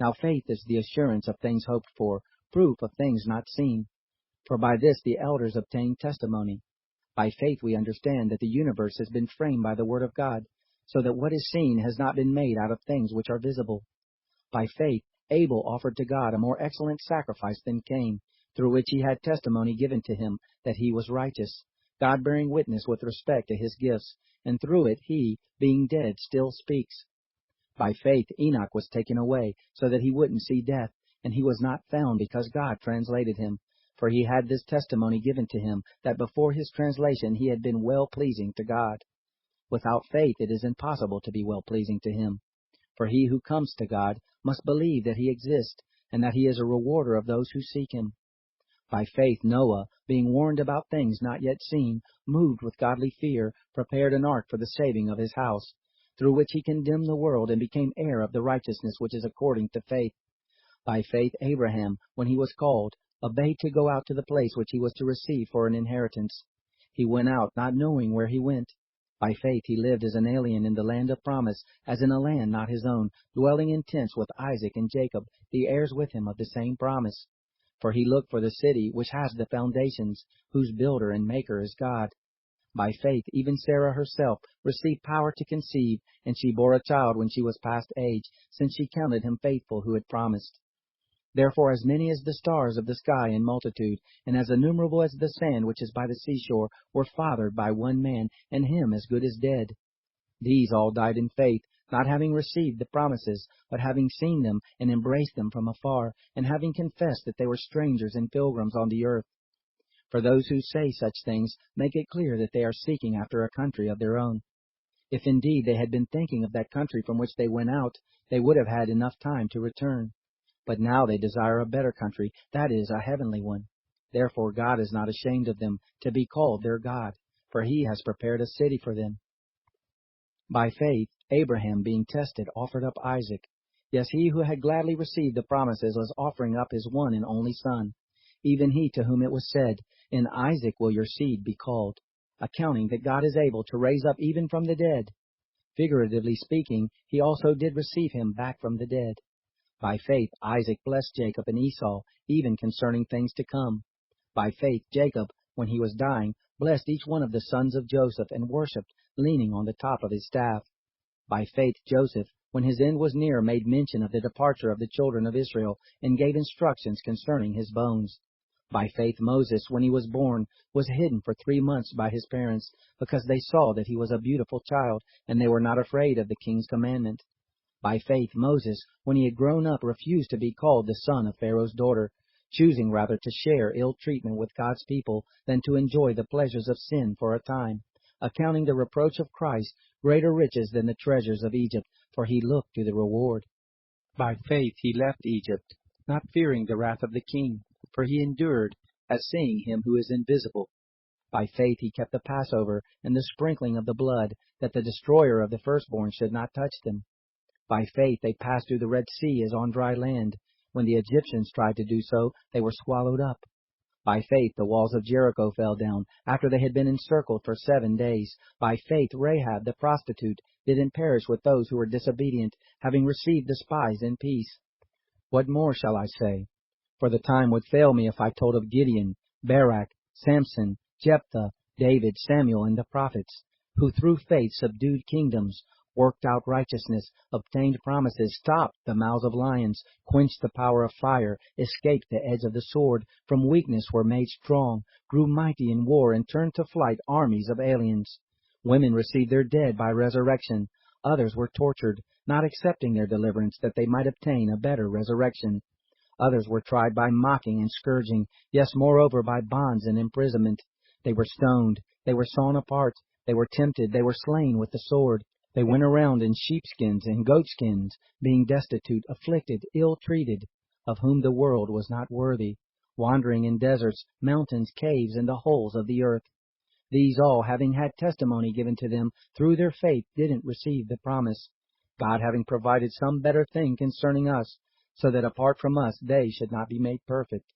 Now faith is the assurance of things hoped for, proof of things not seen. For by this the elders obtained testimony. By faith we understand that the universe has been framed by the word of God, so that what is seen has not been made out of things which are visible. By faith Abel offered to God a more excellent sacrifice than Cain, through which he had testimony given to him that he was righteous, God bearing witness with respect to his gifts, and through it he, being dead, still speaks. By faith Enoch was taken away, so that he wouldn't see death, and he was not found because God translated him. For he had this testimony given to him, that before his translation he had been well-pleasing to God. Without faith it is impossible to be well-pleasing to him. For he who comes to God must believe that he exists, and that he is a rewarder of those who seek him. By faith Noah, being warned about things not yet seen, moved with godly fear, prepared an ark for the saving of his house, through which he condemned the world and became heir of the righteousness which is according to faith. By faith Abraham, when he was called, obeyed to go out to the place which he was to receive for an inheritance. He went out not knowing where he went. By faith he lived as an alien in the land of promise, as in a land not his own, dwelling in tents with Isaac and Jacob, the heirs with him of the same promise. For he looked for the city which has the foundations, whose builder and maker is God. By faith even Sarah herself received power to conceive, and she bore a child when she was past age, since she counted him faithful who had promised. Therefore as many as the stars of the sky in multitude, and as innumerable as the sand which is by the seashore, were fathered by one man, and him as good as dead. These all died in faith, not having received the promises, but having seen them, and embraced them from afar, and having confessed that they were strangers and pilgrims on the earth. For those who say such things make it clear that they are seeking after a country of their own. If indeed they had been thinking of that country from which they went out, they would have had enough time to return. But now they desire a better country, that is, a heavenly one. Therefore God is not ashamed of them, to be called their God, for he has prepared a city for them. By faith Abraham, being tested, offered up Isaac. Yes, he who had gladly received the promises was offering up his one and only son, even he to whom it was said, In Isaac will your seed be called, accounting that God is able to raise up even from the dead. Figuratively speaking, he also did receive him back from the dead. By faith Isaac blessed Jacob and Esau, even concerning things to come. By faith Jacob, when he was dying, blessed each one of the sons of Joseph, and worshipped, leaning on the top of his staff. By faith Joseph, when his end was near, made mention of the departure of the children of Israel, and gave instructions concerning his bones. By faith Moses, when he was born, was hidden for 3 months by his parents, because they saw that he was a beautiful child, and they were not afraid of the king's commandment. By faith Moses, when he had grown up, refused to be called the son of Pharaoh's daughter, choosing rather to share ill treatment with God's people than to enjoy the pleasures of sin for a time, accounting the reproach of Christ greater riches than the treasures of Egypt, for he looked to the reward. By faith he left Egypt, not fearing the wrath of the king, for he endured, as seeing him who is invisible. By faith he kept the Passover and the sprinkling of the blood, that the destroyer of the firstborn should not touch them. By faith they passed through the Red Sea as on dry land. When the Egyptians tried to do so, they were swallowed up. By faith the walls of Jericho fell down, after they had been encircled for 7 days. By faith Rahab the prostitute didn't perish with those who were disobedient, having received the spies in peace. What more shall I say? For the time would fail me if I told of Gideon, Barak, Samson, Jephthah, David, Samuel, and the prophets, who through faith subdued kingdoms, worked out righteousness, obtained promises, stopped the mouths of lions, quenched the power of fire, escaped the edge of the sword, from weakness were made strong, grew mighty in war, and turned to flight armies of aliens. Women received their dead by resurrection. Others were tortured, not accepting their deliverance, that they might obtain a better resurrection. Others were tried by mocking and scourging, yes, moreover, by bonds and imprisonment. They were stoned, they were sawn apart, they were tempted, they were slain with the sword. They went around in sheepskins and goatskins, being destitute, afflicted, ill-treated, of whom the world was not worthy, wandering in deserts, mountains, caves, and the holes of the earth. These all, having had testimony given to them through their faith, didn't receive the promise, God having provided some better thing concerning us, so that apart from us they should not be made perfect.